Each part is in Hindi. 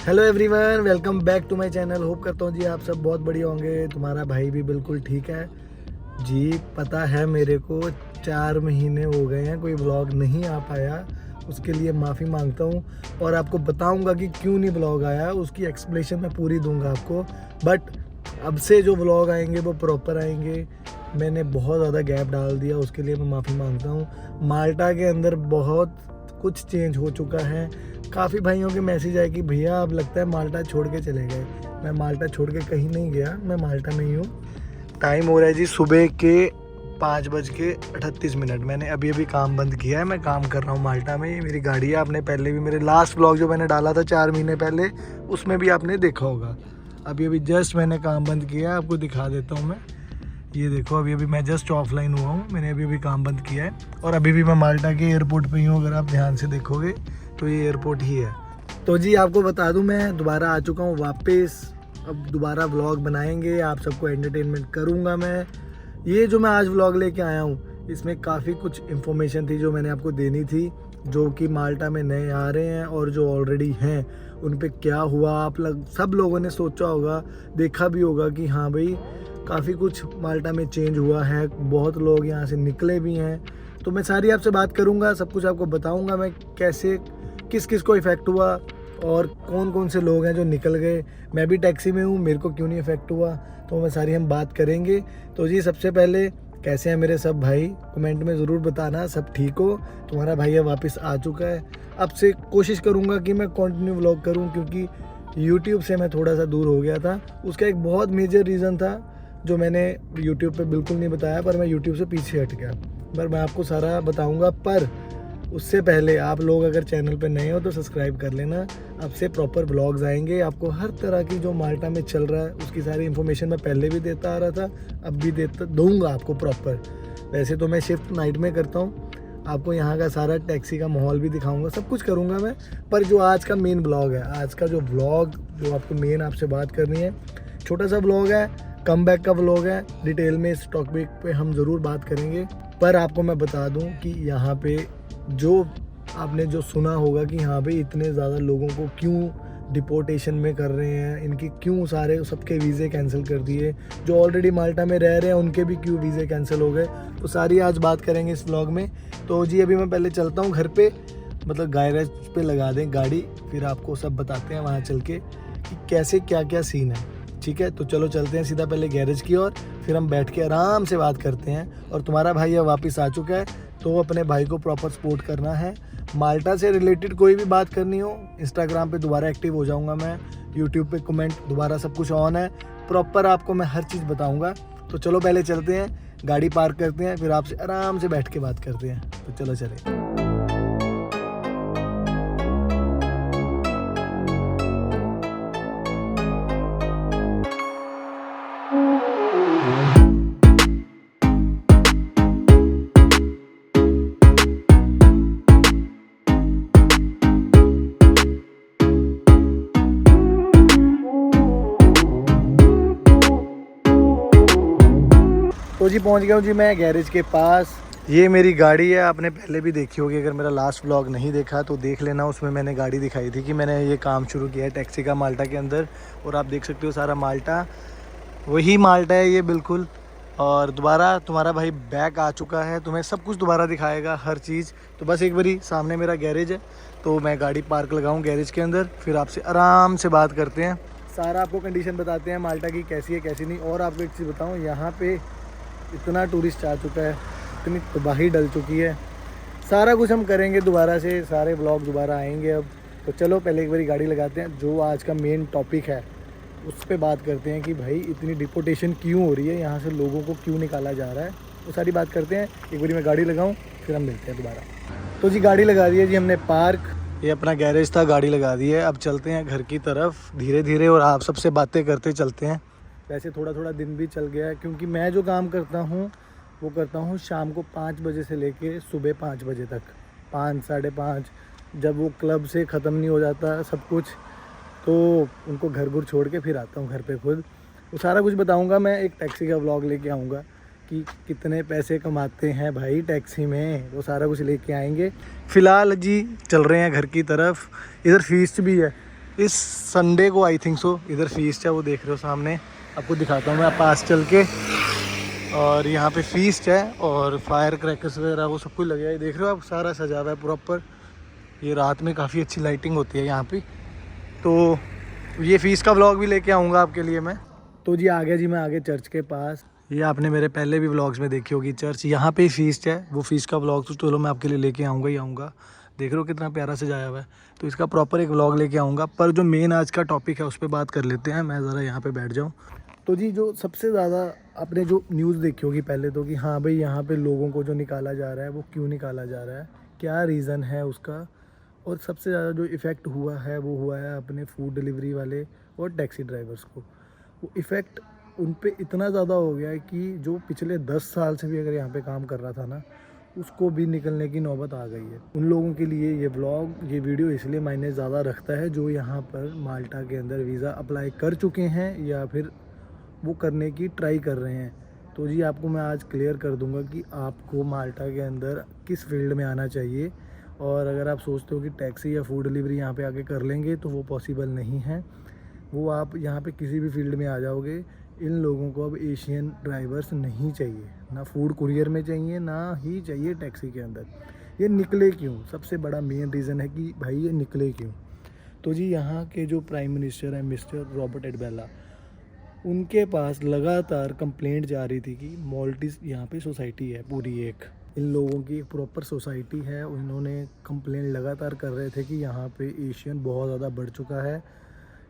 Hello everyone, welcome back to my channel. Hope करता हूँ जी आप सब बहुत बढ़िया होंगे। तुम्हारा भाई भी बिल्कुल ठीक है जी। पता है मेरे को 4 महीने हो गए हैं कोई व्लॉग नहीं आ पाया, उसके लिए माफ़ी मांगता हूँ और आपको बताऊँगा कि क्यों नहीं व्लॉग आया। उसकी एक्सप्लेनेशन मैं पूरी दूंगा आपको। बट अब से जो व्लॉग आएंगे वो प्रॉपर आएंगे। मैंने बहुत ज़्यादा गैप डाल दिया, उसके लिए मैं माफ़ी मांगता हूँ। माल्टा के अंदर बहुत कुछ चेंज हो चुका है। काफ़ी भाइयों के मैसेज आए कि भैया अब लगता है माल्टा छोड़ के चले गए। मैं माल्टा छोड़ के कहीं नहीं गया, मैं माल्टा में ही हूँ। टाइम हो रहा है जी सुबह के 5:38। मैंने अभी अभी काम बंद किया है, मैं काम कर रहा हूँ माल्टा में। ये मेरी गाड़ी है। आपने पहले भी मेरे लास्ट व्लॉग जो मैंने डाला था 4 महीने पहले, उसमें भी आपने देखा होगा। अभी अभी जस्ट मैंने काम बंद किया है, आपको दिखा देता हूँ मैं। ये देखो, अभी अभी मैं जस्ट ऑफलाइन हुआ हूँ, मैंने अभी अभी काम बंद किया है और अभी भी मैं माल्टा के एयरपोर्ट पे ही हूँ। अगर आप ध्यान से देखोगे तो ये एयरपोर्ट ही है। तो जी आपको बता दूँ, मैं दोबारा आ चुका हूँ वापस। अब दोबारा व्लॉग बनाएंगे, आप सबको एंटरटेनमेंट करूँगा मैं। ये जो मैं आज व्लॉग लेके आया हूँ, इसमें काफ़ी कुछ इन्फॉर्मेशन थी जो मैंने आपको देनी थी, जो कि माल्टा में नए आ रहे हैं और जो ऑलरेडी हैं उन पे क्या हुआ। आप सब लोगों ने सोचा होगा, देखा भी होगा कि हाँ भाई काफ़ी कुछ माल्टा में चेंज हुआ है, बहुत लोग यहाँ से निकले भी हैं। तो मैं सारी आपसे बात करूँगा, सब कुछ आपको बताऊँगा मैं कैसे किस किस को इफ़ेक्ट हुआ और कौन कौन से लोग हैं जो निकल गए। मैं भी टैक्सी में हूँ, मेरे को क्यों नहीं इफ़ेक्ट हुआ, तो मैं सारी हम बात करेंगे। तो जी सबसे पहले कैसे हैं मेरे सब भाई, कमेंट में ज़रूर बताना सब ठीक हो। तुम्हारा भाई अब वापस आ चुका है। अब से कोशिश करूँगा कि मैं कंटिन्यू व्लॉग करूँ, क्योंकि यूट्यूब से मैं थोड़ा सा दूर हो गया था। उसका एक बहुत मेजर रीज़न था जो मैंने यूट्यूब पे बिल्कुल नहीं बताया, पर मैं यूट्यूब से पीछे हट गया। पर मैं आपको सारा बताऊंगा। पर उससे पहले आप लोग अगर चैनल पे नए हो तो सब्सक्राइब कर लेना। अब से प्रॉपर व्लॉग्स आएंगे, आपको हर तरह की जो माल्टा में चल रहा है उसकी सारी इन्फॉर्मेशन मैं पहले भी देता आ रहा था, अब भी दूंगा आपको प्रॉपर। वैसे तो मैं शिफ्ट नाइट में करता हूँ, आपको यहाँ का सारा टैक्सी का माहौल भी दिखाऊंगा, सब कुछ करूँगा मैं। पर जो आज का मेन ब्लॉग है, आज का जो व्लॉग जो आपको मेन आपसे बात करनी है, छोटा सा ब्लॉग है, कम बैक का व्लॉग है। डिटेल में इस टॉपिक पे हम ज़रूर बात करेंगे। पर आपको मैं बता दूं कि यहाँ पे जो आपने जो सुना होगा कि हाँ भाई इतने ज़्यादा लोगों को क्यों डिपोर्टेशन में कर रहे हैं, इनकी क्यों सारे सबके वीज़े कैंसिल कर दिए, जो ऑलरेडी माल्टा में रह रहे हैं उनके भी क्यों वीज़े कैंसिल हो गए, तो सारी आज बात करेंगे इस व्लॉग में। तो जी अभी मैं पहले चलता हूँ घर पे, मतलब गैरेज पे लगा दें गाड़ी, फिर आपको सब बताते हैं वहाँ चल के कि कैसे क्या क्या सीन है। ठीक है, तो चलो चलते हैं सीधा पहले गैरेज की ओर, फिर हम बैठ के आराम से बात करते हैं। और तुम्हारा भाई अब वापस आ चुका है, तो अपने भाई को प्रॉपर सपोर्ट करना है। माल्टा से रिलेटेड कोई भी बात करनी हो, इंस्टाग्राम पे दोबारा एक्टिव हो जाऊंगा मैं, यूट्यूब पे कमेंट दोबारा सब कुछ ऑन है, प्रॉपर आपको मैं हर चीज़ बताऊंगा। तो चलो पहले चलते हैं, गाड़ी पार्क करते हैं, फिर आपसे आराम से बैठ के बात करते हैं। तो चलो चले। तो जी पहुंच गया हूँ जी मैं गैरेज के पास। ये मेरी गाड़ी है, आपने पहले भी देखी होगी, अगर मेरा लास्ट व्लॉग नहीं देखा तो देख लेना। उसमें मैंने गाड़ी दिखाई थी कि मैंने ये काम शुरू किया है टैक्सी का माल्टा के अंदर। और आप देख सकते हो सारा माल्टा वही माल्टा है ये बिल्कुल। और दोबारा तुम्हारा भाई बैक आ चुका है, तुम्हें सब कुछ दोबारा दिखाएगा हर चीज़। तो बस एक बारी सामने मेरा गैरेज है, तो मैं गाड़ी पार्क लगाऊँ गैरेज के अंदर, फिर आपसे आराम से बात करते हैं, सारा आपको कंडीशन बताते हैं माल्टा की कैसी है कैसी नहीं। और आपको एक चीज़ बताऊँ, यहाँ पे इतना टूरिस्ट आ चुका है, इतनी तबाही डल चुकी है, सारा कुछ हम करेंगे दोबारा से, सारे व्लॉग दोबारा आएंगे अब। तो चलो पहले एक बारी गाड़ी लगाते हैं, जो आज का मेन टॉपिक है उस पर बात करते हैं कि भाई इतनी डिपोर्टेशन क्यों हो रही है, यहाँ से लोगों को क्यों निकाला जा रहा है, वो सारी बात करते हैं। एक बारी मैं गाड़ी लगाऊँ, फिर हम मिलते हैं दोबारा। तो जी गाड़ी लगा दी है जी हमने पार्क, ये अपना गैरेज था, गाड़ी लगा दी है। अब चलते हैं घर की तरफ धीरे धीरे और आप सबसे बातें करते चलते हैं। वैसे थोड़ा थोड़ा दिन भी चल गया है, क्योंकि मैं जो काम करता हूँ वो करता हूँ शाम को 5 बजे से लेके सुबह 5 बजे तक, 5 साढ़े 5, जब वो क्लब से ख़त्म नहीं हो जाता सब कुछ, तो उनको घर घुर छोड़ के फिर आता हूँ घर पे खुद। वो सारा कुछ बताऊँगा मैं, एक टैक्सी का व्लॉग लेके आऊँगा कि कितने पैसे कमाते हैं भाई टैक्सी में, वो सारा कुछ लेके आएंगे। फ़िलहाल जी चल रहे हैं घर की तरफ, इधर फीस्ट भी है, इस संडे को आई थिंक सो इधर फीस्ट है, वो देख रहे हो सामने, आपको दिखाता हूँ मैं पास चल के। और यहाँ पे फीस्ट है और फायर क्रैकर्स वगैरह वो सब कुछ लगे है, देख रहे हो आप, सारा सजा हुआ है प्रॉपर। ये रात में काफ़ी अच्छी लाइटिंग होती है यहाँ पे। तो ये फीस्ट का व्लॉग भी लेके आऊँगा आपके लिए मैं। तो जी आ गया जी मैं आगे चर्च के पास। ये आपने मेरे पहले भी व्लॉग्स में देखी होगी चर्च, यहाँ पे ही फीस्ट है। वो फीस्ट का व्लॉग तो चलो मैं आपके लिए लेके आऊँगा ही आऊँगा। देख रहे हो कितना प्यारा सजाया हुआ है, तो इसका प्रॉपर एक व्लॉग लेके आऊँगा। पर जो मेन आज का टॉपिक है उस पर बात कर लेते हैं। मैं ज़रा यहाँ पे बैठ जाऊँ। तो जी जो सबसे ज़्यादा आपने जो न्यूज़ देखी होगी पहले तो, कि हाँ भाई यहाँ पे लोगों को जो निकाला जा रहा है वो क्यों निकाला जा रहा है, क्या रीज़न है उसका। और सबसे ज़्यादा जो इफ़ेक्ट हुआ है वो हुआ है अपने फूड डिलीवरी वाले और टैक्सी ड्राइवर्स को। वो इफ़ेक्ट उन पे इतना ज़्यादा हो गया है कि जो पिछले 10 साल से भी अगर यहाँ पे काम कर रहा था ना, उसको भी निकलने की नौबत आ गई है। उन लोगों के लिए ये व्लॉग, ये वीडियो इसलिए मायने ज़्यादा रखता है जो यहाँ पर माल्टा के अंदर वीज़ा अप्लाई कर चुके हैं या फिर वो करने की ट्राई कर रहे हैं। तो जी आपको मैं आज क्लियर कर दूंगा कि आपको माल्टा के अंदर किस फील्ड में आना चाहिए। और अगर आप सोचते हो कि टैक्सी या फूड डिलीवरी यहाँ पे आके कर लेंगे तो वो पॉसिबल नहीं है। वो आप यहाँ पे किसी भी फील्ड में आ जाओगे। इन लोगों को अब एशियन ड्राइवर्स नहीं चाहिए, ना फूड कुरियर में चाहिए, ना ही चाहिए टैक्सी के अंदर। ये निकले क्यों, सबसे बड़ा मेन रीज़न है कि भाई ये निकले क्यों। तो जी यहाँ के जो प्राइम मिनिस्टर हैं मिस्टर रॉबर्ट एडबेला, उनके पास लगातार कंप्लेंट जा रही थी कि मॉल्टीज़ यहाँ पे सोसाइटी है पूरी एक, इन लोगों की एक प्रॉपर सोसाइटी है। उन्होंने कंप्लेंट लगातार कर रहे थे कि यहाँ पे एशियन बहुत ज़्यादा बढ़ चुका है।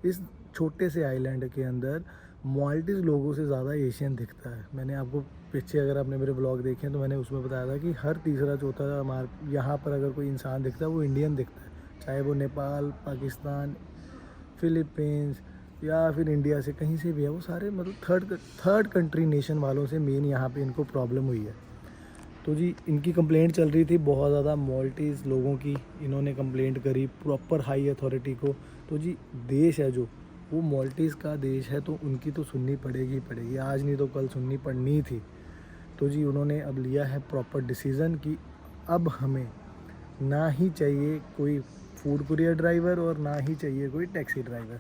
इस छोटे से आइलैंड के अंदर मॉल्टीज़ लोगों से ज़्यादा एशियन दिखता है। मैंने आपको पीछे अगर आपने मेरे ब्लॉग देखे हैं तो मैंने उसमें बताया था कि हर तीसरा चौथा हमारे यहाँ पर अगर कोई इंसान दिखता है वो इंडियन दिखता है, चाहे वो नेपाल, पाकिस्तान, फिलीपींस या फिर इंडिया से कहीं से भी है। वो सारे मतलब थर्ड कंट्री नेशन वालों से मेन यहाँ पे इनको प्रॉब्लम हुई है। तो जी इनकी कंप्लेंट चल रही थी बहुत ज़्यादा मॉल्टीज़ लोगों की। इन्होंने कंप्लेंट करी प्रॉपर हाई अथॉरिटी को। तो जी देश है जो वो मॉल्टीज़ का देश है, तो उनकी तो सुननी पड़ेगी पड़ेगी, आज नहीं तो कल सुननी पड़नी थी। तो जी उन्होंने अब लिया है प्रॉपर डिसीज़न कि अब हमें ना ही चाहिए कोई फूड कुरियर ड्राइवर और ना ही चाहिए कोई टैक्सी ड्राइवर।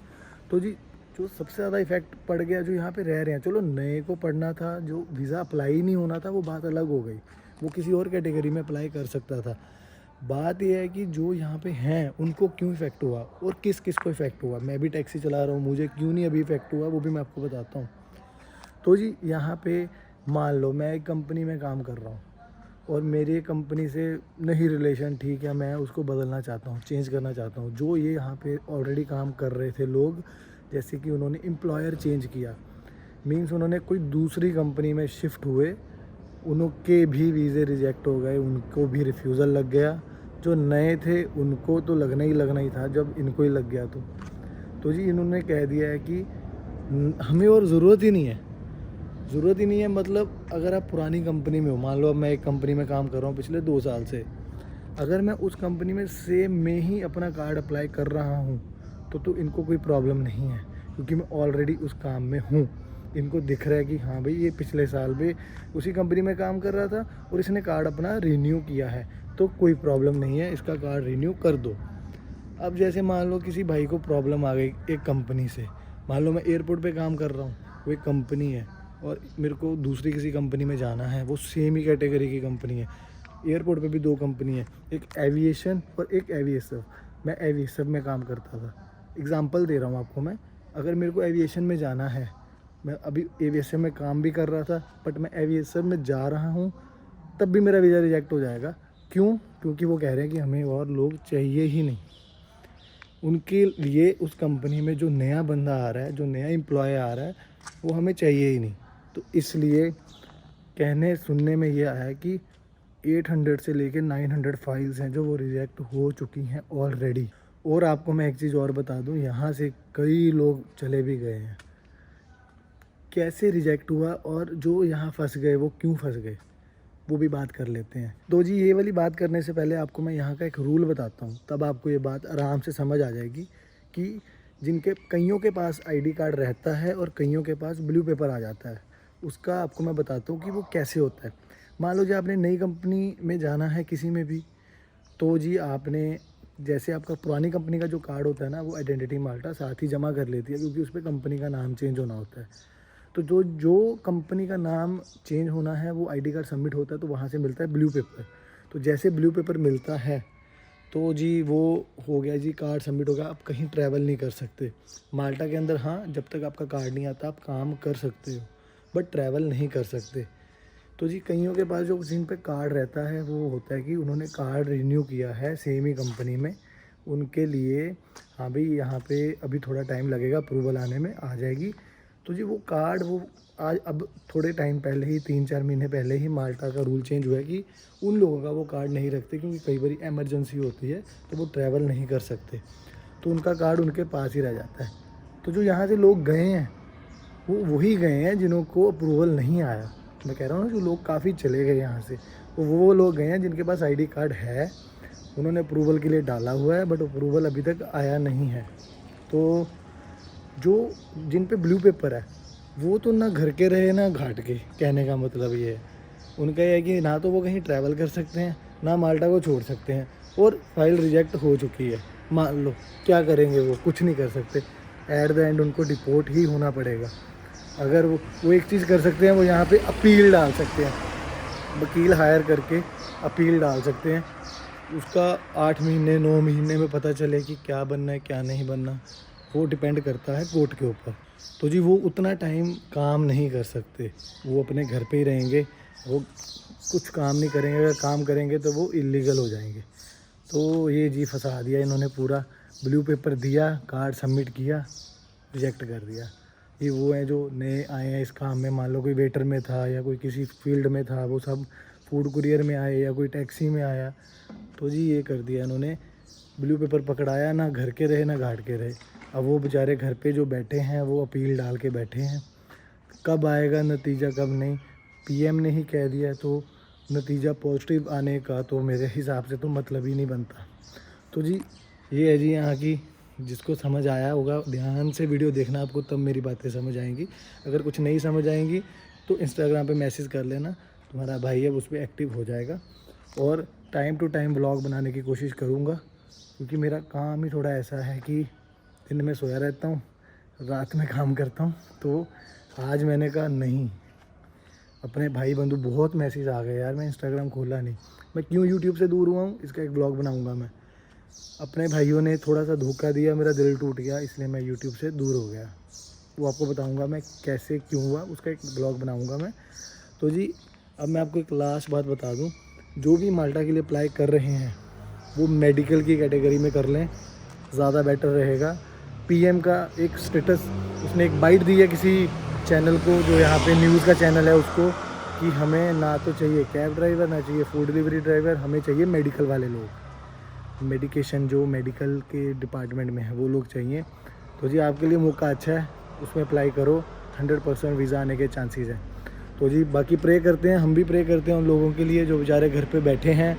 तो जी जो सबसे ज़्यादा इफेक्ट पड़ गया जो यहाँ पे रह रहे हैं, चलो नए को पढ़ना था, जो वीज़ा अप्लाई नहीं होना था वो बात अलग हो गई, वो किसी और कैटेगरी में अप्लाई कर सकता था। बात यह है कि जो यहाँ पे हैं उनको क्यों इफ़ेक्ट हुआ और किस किस को इफ़ेक्ट हुआ। मैं भी टैक्सी चला रहा हूँ, मुझे क्यों नहीं अभी इफ़ेक्ट हुआ वो भी मैं आपको बताता हूँ। तो जी यहाँ पे मान लो मैं एक कंपनी में काम कर रहा हूँ और मेरी कंपनी से नहीं रिलेशन ठीक है, मैं उसको बदलना चाहता हूँ, चेंज करना चाहता हूँ। जो ये यहाँ पे ऑलरेडी काम कर रहे थे लोग, जैसे कि उन्होंने एम्प्लॉयर चेंज किया, मींस उन्होंने कोई दूसरी कंपनी में शिफ्ट हुए, उनके भी वीज़े रिजेक्ट हो गए, उनको भी रिफ्यूज़ल लग गया। जो नए थे उनको तो लगना ही था, जब इनको ही लग गया तो जी इन्होंने कह दिया है कि हमें और ज़रूरत ही नहीं है। मतलब अगर आप पुरानी कंपनी में हो, मान लो अब मैं एक कंपनी में काम कर रहा हूँ पिछले 2 साल से, अगर मैं उस कंपनी में सेम में ही अपना कार्ड अप्लाई कर रहा हूँ तो इनको कोई प्रॉब्लम नहीं है, क्योंकि मैं ऑलरेडी उस काम में हूँ। इनको दिख रहा है कि हाँ भाई ये पिछले साल भी उसी कंपनी में काम कर रहा था और इसने कार्ड अपना रिन्यू किया है, तो कोई प्रॉब्लम नहीं है, इसका कार्ड रिन्यू कर दो। अब जैसे मान लो किसी भाई को प्रॉब्लम आ गई एक कंपनी से, मान लो मैं एयरपोर्ट पे काम कर रहा हूँ, वो एक कंपनी है और मेरे को दूसरी किसी कंपनी में जाना है, वो सेम ही कैटेगरी की कंपनी है। एयरपोर्ट पे भी 2 कंपनी है, एक एविएशन और एक एविएसव। मैं एविएसव में काम करता था, एग्जांपल दे रहा हूँ आपको मैं। अगर मेरे को एविएशन में जाना है, मैं अभी एविएशन में काम भी कर रहा था बट मैं एविएशन में जा रहा हूँ, तब भी मेरा वीज़ा रिजेक्ट हो जाएगा। क्यों? क्योंकि वो कह रहे हैं कि हमें और लोग चाहिए ही नहीं। उनके लिए उस कंपनी में जो नया बंदा आ रहा है, जो नया एम्प्लॉय आ रहा है, वो हमें चाहिए ही नहीं। तो इसलिए कहने सुनने में ये आया है कि 800 से लेके 900 फाइल्स हैं जो वो रिजेक्ट हो चुकी हैं ऑलरेडी। और आपको मैं एक चीज़ और बता दूं, यहाँ से कई लोग चले भी गए हैं। कैसे रिजेक्ट हुआ और जो यहाँ फंस गए वो क्यों फंस गए, वो भी बात कर लेते हैं। तो जी ये वाली बात करने से पहले आपको मैं यहाँ का एक रूल बताता हूँ, तब आपको ये बात आराम से समझ आ जाएगी कि जिनके कईयों के पास आईडी कार्ड रहता है और कईयों के पास ब्लू पेपर आ जाता है, उसका आपको मैं बताता हूँ कि वो कैसे होता है। मान लो जी आपने नई कंपनी में जाना है किसी में भी, तो जी आपने जैसे आपका पुरानी कंपनी का जो कार्ड होता है ना, वो आइडेंटिटी माल्टा साथ ही जमा कर लेती है, क्योंकि उस पर कंपनी का नाम चेंज होना होता है। तो जो जो कंपनी का नाम चेंज होना है वो आईडी कार्ड सबमिट होता है, तो वहाँ से मिलता है ब्लू पेपर। तो जैसे ब्लू पेपर मिलता है तो जी वो हो गया जी, कार्ड सबमिट हो गया। आप कहीं ट्रैवल नहीं कर सकते माल्टा के अंदर। हाँ, जब तक आपका कार्ड नहीं आता आप काम कर सकते हो, बट ट्रैवल नहीं कर सकते। तो जी कईयों के पास जो जिन पे कार्ड रहता है वो होता है कि उन्होंने कार्ड रिन्यू किया है सेम ही कंपनी में, उनके लिए हाँ भाई यहाँ पे अभी थोड़ा टाइम लगेगा, अप्रूवल आने में आ जाएगी। तो जी वो कार्ड वो आज अब थोड़े टाइम पहले ही 3-4 महीने पहले ही माल्टा का रूल चेंज हुआ है कि उन लोगों का वो कार्ड नहीं रखते, क्योंकि कई बार एमरजेंसी होती है तो वो ट्रैवल नहीं कर सकते, तो उनका कार्ड उनके पास ही रह जाता है। तो जो यहाँ से लोग गए हैं वो वही गए हैं जिन्हों को अप्रूवल नहीं आया। मैं कह रहा हूँ ना, जो लोग काफ़ी चले गए यहाँ से, वो लोग गए हैं जिनके पास आईडी कार्ड है, उन्होंने अप्रूवल के लिए डाला हुआ है, बट अप्रूवल अभी तक आया नहीं है। तो जो जिन पे ब्लू पेपर है वो तो ना घर के रहे ना घाट के, कहने का मतलब ये है। उनका ये है कि ना तो वो कहीं ट्रैवल कर सकते हैं, ना माल्टा को छोड़ सकते हैं, और फाइल रिजेक्ट हो चुकी है। मान लो क्या करेंगे, वो कुछ नहीं कर सकते। एट द एंड उनको डिपोर्ट ही होना पड़ेगा। अगर वो एक चीज़ कर सकते हैं, वो यहाँ पे अपील डाल सकते हैं, वकील हायर करके अपील डाल सकते हैं। उसका 8 महीने 9 महीने में पता चले कि क्या बनना है क्या नहीं बनना, वो डिपेंड करता है कोर्ट के ऊपर। तो जी वो उतना टाइम काम नहीं कर सकते, वो अपने घर पे ही रहेंगे, वो कुछ काम नहीं करेंगे। अगर काम करेंगे तो वो इलीगल हो जाएंगे। तो ये जी फंसा दिया इन्होंने पूरा। ब्लू पेपर दिया, कार्ड सबमिट किया, रिजेक्ट कर दिया। ये वो हैं जो नए आए हैं इस काम में, मान लो कोई वेटर में था या कोई किसी फील्ड में था, वो सब फूड कुरियर में आए या कोई टैक्सी में आया, तो जी ये कर दिया इन्होंने। ब्लू पेपर पकड़ाया, ना घर के रहे ना घाट के रहे। अब वो बेचारे घर पे जो बैठे हैं वो अपील डाल के बैठे हैं। कब आएगा नतीजा कब नहीं, पीएम ने ही कह दिया, तो नतीजा पॉजिटिव आने का तो मेरे हिसाब से तो मतलब ही नहीं बनता। तो जी ये है जी यहाँ की, जिसको समझ आया होगा ध्यान से वीडियो देखना, आपको तब मेरी बातें समझ आएंगी। अगर कुछ नहीं समझ आएंगी तो इंस्टाग्राम पे मैसेज कर लेना, तुम्हारा भाई है उस पर एक्टिव हो जाएगा। और टाइम टू टाइम ब्लॉग बनाने की कोशिश करूँगा, क्योंकि मेरा काम ही थोड़ा ऐसा है कि दिन में सोया रहता हूँ, रात में काम करता हूँ। तो आज मैंने कहा नहीं, अपने भाई बंधु बहुत मैसेज आ गए यार, मैं इंस्टाग्राम खोला नहीं। मैं क्यों यूट्यूब से दूर हुआ हूँ, इसका एक ब्लॉग बनाऊँगा मैं। अपने भाइयों ने थोड़ा सा धोखा दिया, मेरा दिल टूट गया, इसलिए मैं यूट्यूब से दूर हो गया। वो आपको बताऊँगा मैं कैसे क्यों हुआ, उसका एक ब्लॉग बनाऊँगा मैं। तो जी अब मैं आपको एक लास्ट बात बता दूँ, जो भी माल्टा के लिए अप्लाई कर रहे हैं वो मेडिकल की कैटेगरी में कर लें, ज़्यादा बेटर रहेगा। पीएम का एक स्टेटस, उसने एक बाइट दी है किसी चैनल को, जो यहाँ पे न्यूज़ का चैनल है उसको, कि हमें ना तो चाहिए कैब ड्राइवर, ना चाहिए फूड डिलीवरी ड्राइवर, हमें चाहिए मेडिकल वाले लोग, मेडिकेशन जो मेडिकल के डिपार्टमेंट में है वो लोग चाहिए। तो जी आपके लिए मौका अच्छा है, उसमें अप्लाई करो, 100% वीज़ा आने के चांसेस हैं। तो जी बाकी प्रे करते हैं, हम भी प्रे करते हैं उन लोगों के लिए जो बेचारे घर पे बैठे हैं,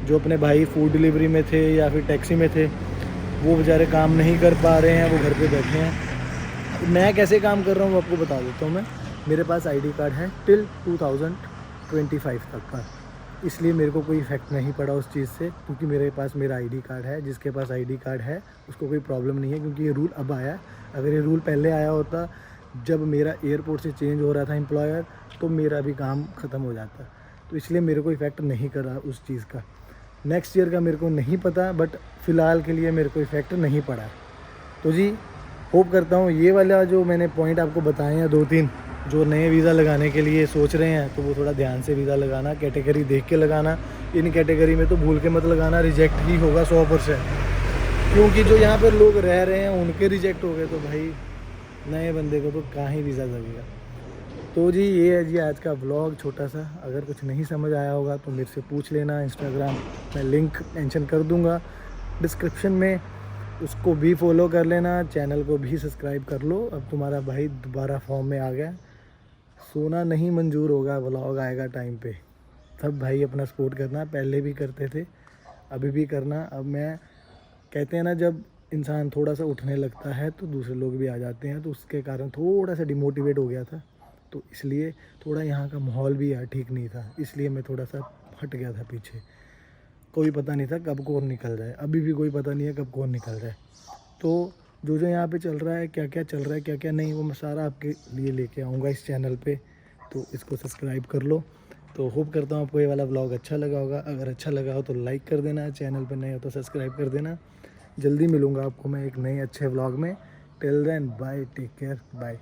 जो अपने भाई फूड डिलीवरी में थे या फिर टैक्सी में थे, वो बेचारे काम नहीं कर पा रहे हैं, वो घर पे बैठे हैं। मैं कैसे काम कर रहा हूँ वो आपको बता देता हूँ मैं। मेरे पास आईडी कार्ड है टिल 2025 तक का, इसलिए मेरे को कोई इफेक्ट नहीं पड़ा उस चीज़ से, क्योंकि मेरे पास मेरा आईडी कार्ड है। जिसके पास आईडी कार्ड है उसको कोई प्रॉब्लम नहीं है, क्योंकि ये रूल अब आया। अगर ये रूल पहले आया होता, जब मेरा एयरपोर्ट से चेंज हो रहा था एम्प्लॉयर, तो मेरा भी काम ख़त्म हो जाता। तो इसलिए मेरे को इफ़ेक्ट नहीं करा उस चीज़ का। नेक्स्ट ईयर का मेरे को नहीं पता, बट फ़िलहाल के लिए मेरे को इफ़ेक्ट नहीं पड़ा। तो जी होप करता हूँ ये वाला जो मैंने पॉइंट आपको बताए हैं 2-3, जो नए वीज़ा लगाने के लिए सोच रहे हैं, तो वो थोड़ा ध्यान से वीज़ा लगाना, कैटेगरी देख के लगाना। इन कैटेगरी में तो भूल के मत लगाना, रिजेक्ट ही होगा 100%, क्योंकि जो यहाँ पर लोग रह रहे हैं उनके रिजेक्ट हो गए, तो भाई नए बंदे को तो कहाँ ही वीज़ा लगेगा। तो जी ये है जी आज का व्लॉग छोटा सा। अगर कुछ नहीं समझ आया होगा तो मेरे से पूछ लेना, इंस्टाग्राम में लिंक मेंशन कर दूंगा डिस्क्रिप्शन में, उसको भी फॉलो कर लेना, चैनल को भी सब्सक्राइब कर लो। अब तुम्हारा भाई दोबारा फॉर्म में आ गया, सोना नहीं मंजूर होगा, व्लॉग आएगा टाइम पे। तब भाई अपना सपोर्ट करना, पहले भी करते थे अभी भी करना। अब मैं कहते हैं ना, जब इंसान थोड़ा सा उठने लगता है तो दूसरे लोग भी आ जाते हैं, तो उसके कारण थोड़ा सा डिमोटिवेट हो गया था, तो इसलिए थोड़ा यहाँ का माहौल भी यार ठीक नहीं था, इसलिए मैं थोड़ा सा हट गया था पीछे। कोई पता नहीं था कब कौन निकल जाए, अभी भी कोई पता नहीं है कब कौन निकल जाए। तो जो जो यहाँ पे चल रहा है, क्या क्या चल रहा है, क्या क्या नहीं, वो मैं सारा आपके लिए लेके आऊँगा इस चैनल पे। तो इसको सब्सक्राइब कर लो। तो होप करता हूँ आपको ये वाला व्लॉग अच्छा लगा होगा। अगर अच्छा लगा हो तो लाइक कर देना, चैनल पे नए हो तो सब्सक्राइब कर देना। जल्दी मिलूँगा आपको मैं एक नए अच्छे व्लॉग में। Till then bye, take care, bye.